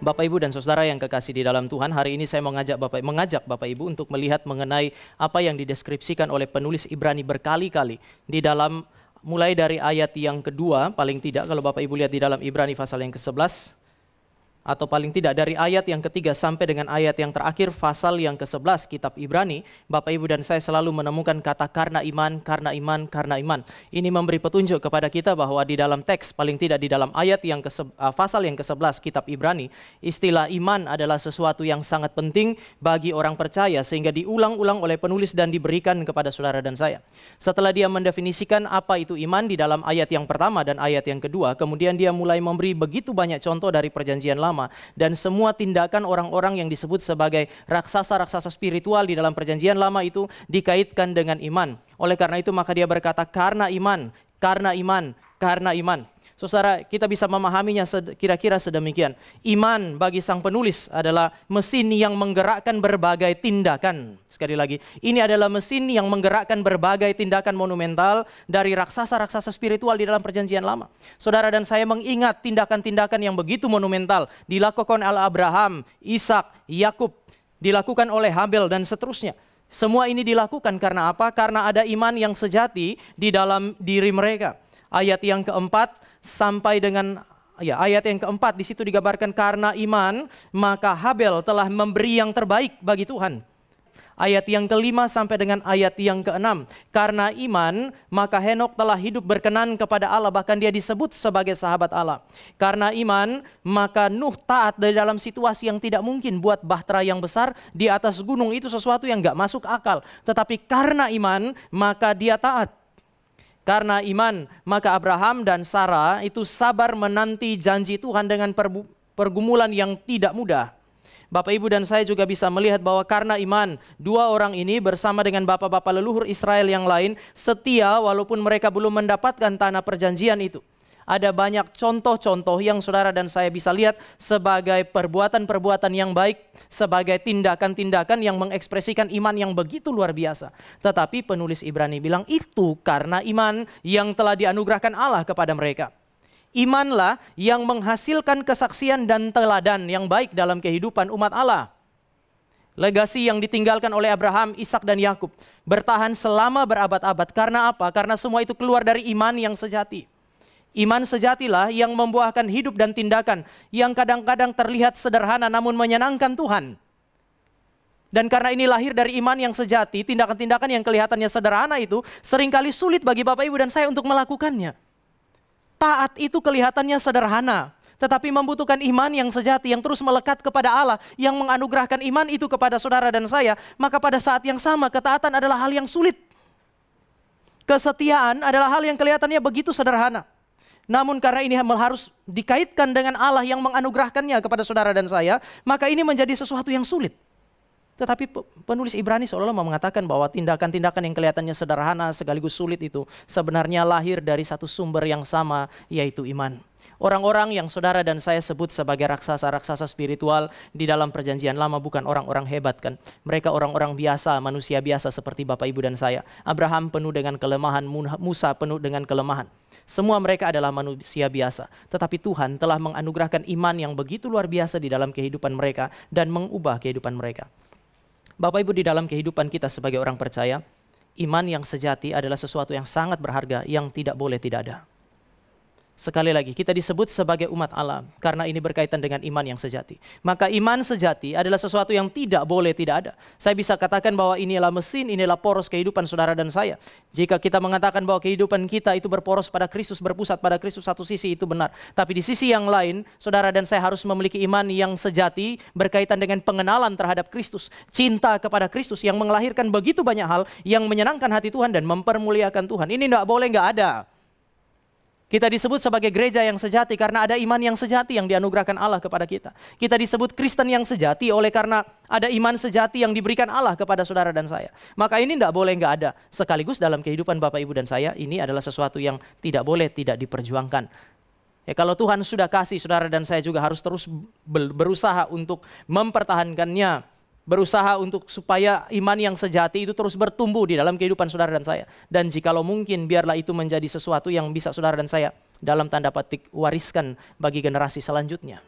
Bapak Ibu dan Saudara yang kekasih di dalam Tuhan, hari ini saya mengajak Bapak Ibu untuk melihat mengenai apa yang dideskripsikan oleh penulis Ibrani berkali-kali di dalam, mulai dari ayat yang kedua, paling tidak kalau Bapak Ibu lihat di dalam Ibrani pasal yang ke-11, atau paling tidak dari ayat yang ketiga sampai dengan ayat yang terakhir pasal yang ke-11 kitab Ibrani, Bapak Ibu dan saya selalu menemukan kata karena iman, karena iman, karena iman. Ini memberi petunjuk kepada kita bahwa di dalam teks, paling tidak di dalam ayat yang pasal yang ke-11 kitab Ibrani, istilah iman adalah sesuatu yang sangat penting bagi orang percaya, sehingga diulang-ulang oleh penulis dan diberikan kepada saudara dan saya. Setelah dia mendefinisikan apa itu iman di dalam ayat yang pertama dan ayat yang kedua, kemudian dia mulai memberi begitu banyak contoh dari perjanjian lama. Dan semua tindakan orang-orang yang disebut sebagai raksasa-raksasa spiritual di dalam perjanjian lama itu dikaitkan dengan iman. Oleh karena itu maka dia berkata karena iman, karena iman, karena iman. Saudara, kita bisa memahaminya kira-kira sedemikian. Iman bagi sang penulis adalah mesin yang menggerakkan berbagai tindakan. Sekali lagi, ini adalah mesin yang menggerakkan berbagai tindakan monumental dari raksasa-raksasa spiritual di dalam perjanjian lama. Saudara dan saya mengingat tindakan-tindakan yang begitu monumental dilakukan oleh Abraham, Ishak, Yakub, dilakukan oleh Habel dan seterusnya. Semua ini dilakukan karena apa? Karena ada iman yang sejati di dalam diri mereka. Ayat yang keempat sampai dengan ayat yang keempat di situ digambarkan karena iman maka Habel telah memberi yang terbaik bagi Tuhan. Ayat yang kelima sampai dengan ayat yang keenam, karena iman maka Henok telah hidup berkenan kepada Allah, bahkan dia disebut sebagai sahabat Allah. Karena iman maka Nuh taat dari dalam situasi yang tidak mungkin, buat bahtera yang besar di atas gunung itu sesuatu yang gak masuk akal, tetapi karena iman maka dia taat. Karena iman, maka Abraham dan Sarah itu sabar menanti janji Tuhan dengan pergumulan yang tidak mudah. Bapak Ibu dan saya juga bisa melihat bahwa karena iman, dua orang ini bersama dengan bapak-bapak leluhur Israel yang lain setia walaupun mereka belum mendapatkan tanah perjanjian itu. Ada banyak contoh-contoh yang saudara dan saya bisa lihat sebagai perbuatan-perbuatan yang baik, sebagai tindakan-tindakan yang mengekspresikan iman yang begitu luar biasa. Tetapi penulis Ibrani bilang itu karena iman yang telah dianugerahkan Allah kepada mereka. Imanlah yang menghasilkan kesaksian dan teladan yang baik dalam kehidupan umat Allah. Legasi yang ditinggalkan oleh Abraham, Ishak dan Yakub bertahan selama berabad-abad. Karena apa? Karena semua itu keluar dari iman yang sejati. Iman sejatilah yang membuahkan hidup dan tindakan yang kadang-kadang terlihat sederhana namun menyenangkan Tuhan. Dan karena ini lahir dari iman yang sejati, tindakan-tindakan yang kelihatannya sederhana itu seringkali sulit bagi Bapak Ibu dan saya untuk melakukannya. Taat itu kelihatannya sederhana, tetapi membutuhkan iman yang sejati yang terus melekat kepada Allah, yang menganugerahkan iman itu kepada saudara dan saya. Maka pada saat yang sama ketaatan adalah hal yang sulit. Kesetiaan adalah hal yang kelihatannya begitu sederhana. Namun karena ini harus dikaitkan dengan Allah yang menganugerahkannya kepada saudara dan saya, maka ini menjadi sesuatu yang sulit. Tetapi penulis Ibrani seolah-olah mengatakan bahwa tindakan-tindakan yang kelihatannya sederhana sekaligus sulit itu sebenarnya lahir dari satu sumber yang sama, yaitu iman. Orang-orang yang saudara dan saya sebut sebagai raksasa-raksasa spiritual di dalam perjanjian lama bukan orang-orang hebat kan. Mereka orang-orang biasa, manusia biasa seperti Bapak Ibu dan saya. Abraham penuh dengan kelemahan, Musa penuh dengan kelemahan. Semua mereka adalah manusia biasa. Tetapi Tuhan telah menganugerahkan iman yang begitu luar biasa di dalam kehidupan mereka dan mengubah kehidupan mereka. Bapak Ibu, di dalam kehidupan kita sebagai orang percaya, iman yang sejati adalah sesuatu yang sangat berharga yang tidak boleh tidak ada. Sekali lagi, kita disebut sebagai umat Allah karena ini berkaitan dengan iman yang sejati. Maka iman sejati adalah sesuatu yang tidak boleh tidak ada. Saya bisa katakan bahwa inilah mesin, inilah poros kehidupan saudara dan saya. Jika kita mengatakan bahwa kehidupan kita itu berporos pada Kristus, berpusat pada Kristus, satu sisi itu benar. Tapi di sisi yang lain, saudara dan saya harus memiliki iman yang sejati berkaitan dengan pengenalan terhadap Kristus. Cinta kepada Kristus yang melahirkan begitu banyak hal yang menyenangkan hati Tuhan dan mempermuliakan Tuhan. Ini tidak boleh nggak ada. Kita disebut sebagai gereja yang sejati karena ada iman yang sejati yang dianugerahkan Allah kepada kita. Kita disebut Kristen yang sejati oleh karena ada iman sejati yang diberikan Allah kepada saudara dan saya. Maka ini tidak boleh nggak ada. Sekaligus dalam kehidupan Bapak Ibu dan saya, ini adalah sesuatu yang tidak boleh tidak diperjuangkan. Kalau Tuhan sudah kasih, saudara dan saya juga harus terus berusaha untuk mempertahankannya. Berusaha untuk supaya iman yang sejati itu terus bertumbuh di dalam kehidupan saudara dan saya. Dan jikalau mungkin biarlah itu menjadi sesuatu yang bisa saudara dan saya dalam tanda petik wariskan bagi generasi selanjutnya.